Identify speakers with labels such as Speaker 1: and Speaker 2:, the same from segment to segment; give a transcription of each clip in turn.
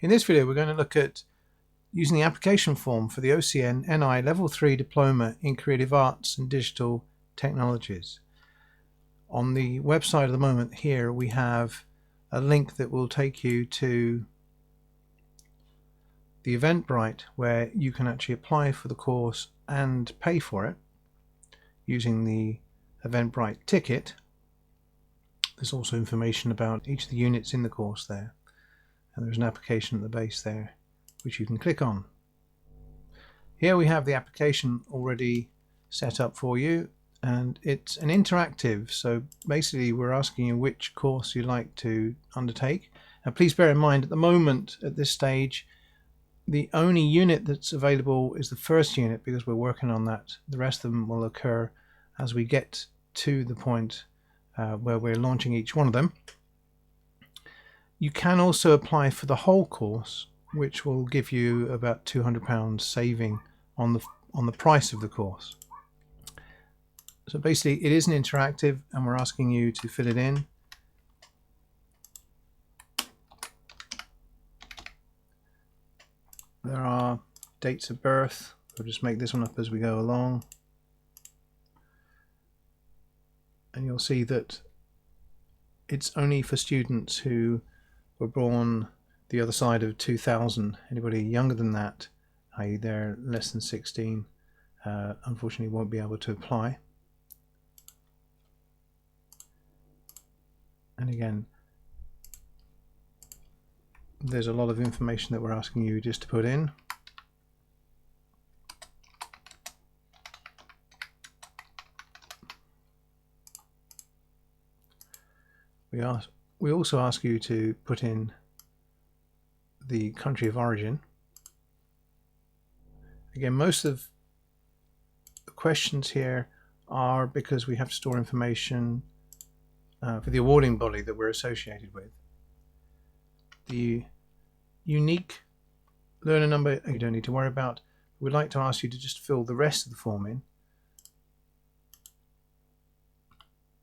Speaker 1: In this video we're going to look at using the application form for the OCN NI Level 3 Diploma in Creative Arts and Digital Technologies. On the website at the moment here we have a link that will take you to the Eventbrite where you can actually apply for the course and pay for it using the Eventbrite ticket. There's also information about each of the units in the course there, and there's an application at the base there which you can click on. Here we have the application already set up for you, and it's an interactive, so basically we're asking you which course you'd like to undertake. Now please bear in mind at the moment, at this stage, the only unit that's available is the first unit because we're working on that. The rest of them will occur as we get to the point where we're launching each one of them. You can also apply for the whole course, which will give you about £200 saving on the price of the course. So basically it is an interactive and we're asking you to fill it in. There are dates of birth. We'll just make this one up as we go along. And you'll see that it's only for students who were born the other side of 2000. Anybody younger than that, i.e. they're less than 16, unfortunately won't be able to apply. And again, there's a lot of information that we're asking you just to put in. We also ask you to put in the country of origin. Again, most of the questions here are because we have to store information for the awarding body that we're associated with. The unique learner number you don't need to worry about. We'd like to ask you to just fill the rest of the form in.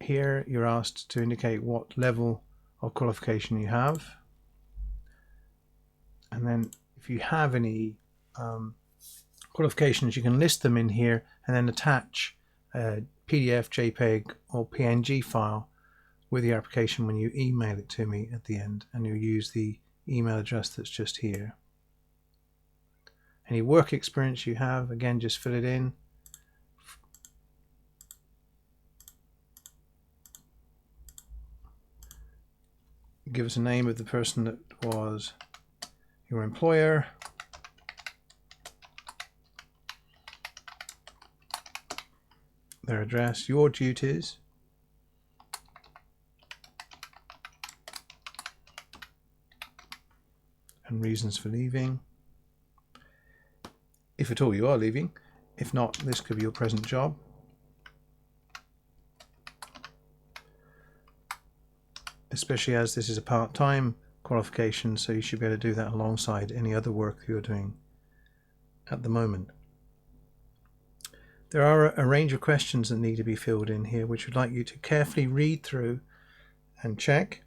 Speaker 1: Here you're asked to indicate what level of qualification you have, and then if you have any qualifications you can list them in here and then attach a PDF, JPEG or PNG file with your application when you email it to me at the end, and you'll use the email address that's just here. Any work experience you have, again, just fill it in. Give us a name of the person that was your employer. Their address, your duties. And reasons for leaving, if at all you are leaving. If not, this could be your present job. Especially as this is a part-time qualification, so you should be able to do that alongside any other work you're doing at the moment. There are a range of questions that need to be filled in here, which we'd like you to carefully read through and check.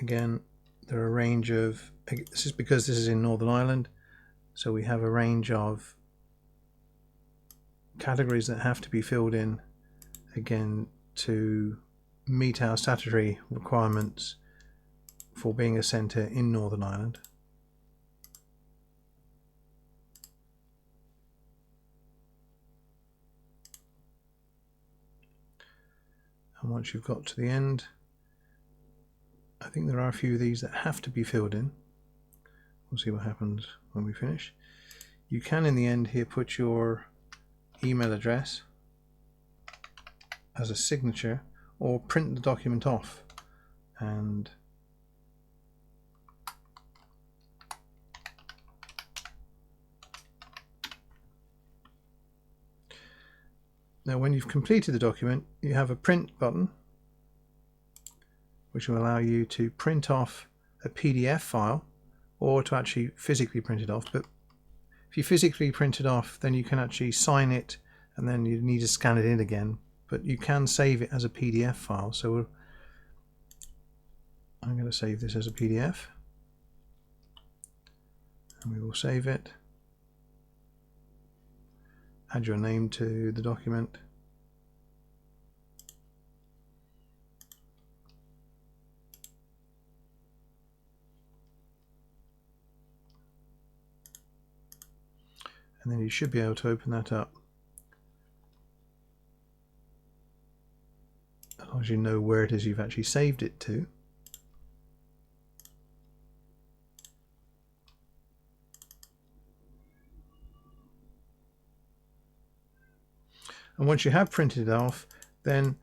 Speaker 1: Again, there are a range of, this is because this is in Northern Ireland, so we have a range of categories that have to be filled in, again, to meet our statutory requirements for being a centre in Northern Ireland. And once you've got to the end, I think there are a few of these that have to be filled in. We'll see what happens when we finish. You can in the end here put your email address as a signature or print the document off, and now when you've completed the document you have a print button which will allow you to print off a PDF file or to actually physically print it off. But if you physically print it off, then you can actually sign it and then you need to scan it in again. But you can save it as a PDF file. So I'm going to save this as a PDF, and we will save it. Add your name to the document. And then you should be able to open that up. As long as you know where it is you've actually saved it to. And once you have printed it off, then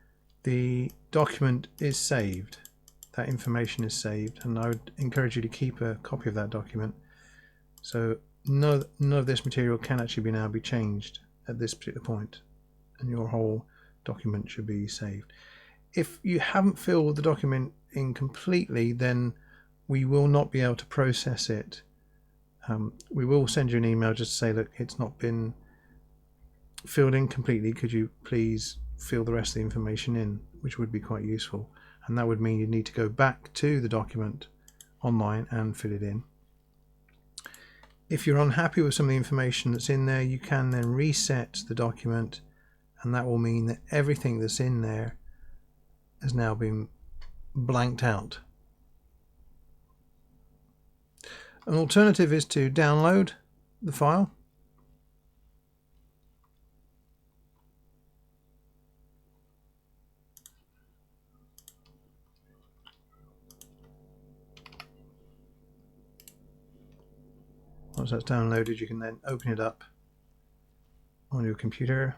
Speaker 1: the document is saved. That information is saved, and I would encourage you to keep a copy of that document. So none of this material can actually now be changed at this particular point, and your whole document should be saved. If you haven't filled the document in completely, then we will not be able to process it. We will send you an email just to say, look, it's not been filled in completely, could you please fill the rest of the information in, which would be quite useful. And that would mean you need to go back to the document online and fill it in. If you're unhappy with some of the information that's in there, you can then reset the document, and that will mean that everything that's in there has now been blanked out. An alternative is to download the file. Once that's downloaded, you can then open it up on your computer.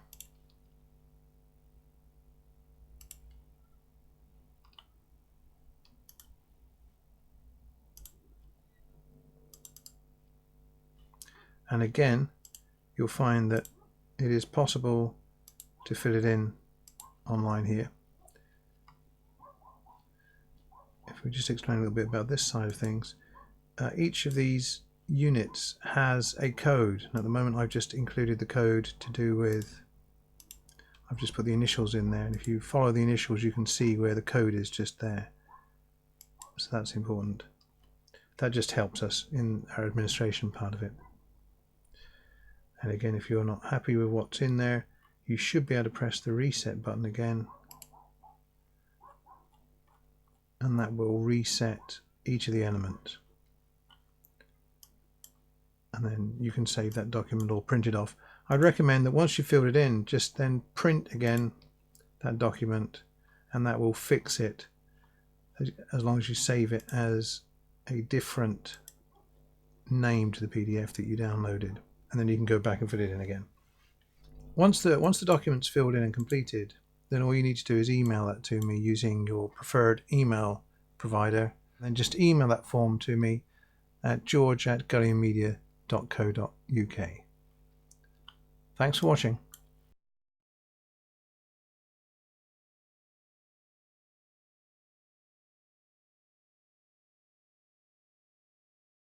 Speaker 1: And again, you'll find that it is possible to fill it in online here. If we just explain a little bit about this side of things, each of these units has a code, and at the moment I've just included the code to do with, I've just put the initials in there, and if you follow the initials you can see where the code is just there. So that's important. That just helps us in our administration part of it. And again, if you're not happy with what's in there, you should be able to press the reset button again, and that will reset each of the elements. And then you can save that document or print it off. I'd recommend that once you've filled it in, just then print again that document, and that will fix it, as long as you save it as a different name to the PDF that you downloaded, and then you can go back and fill it in again. Once the document's filled in and completed, then all you need to do is email that to me using your preferred email provider. Then just email that form to me at george@gullionmedia.co.uk. Thanks for watching.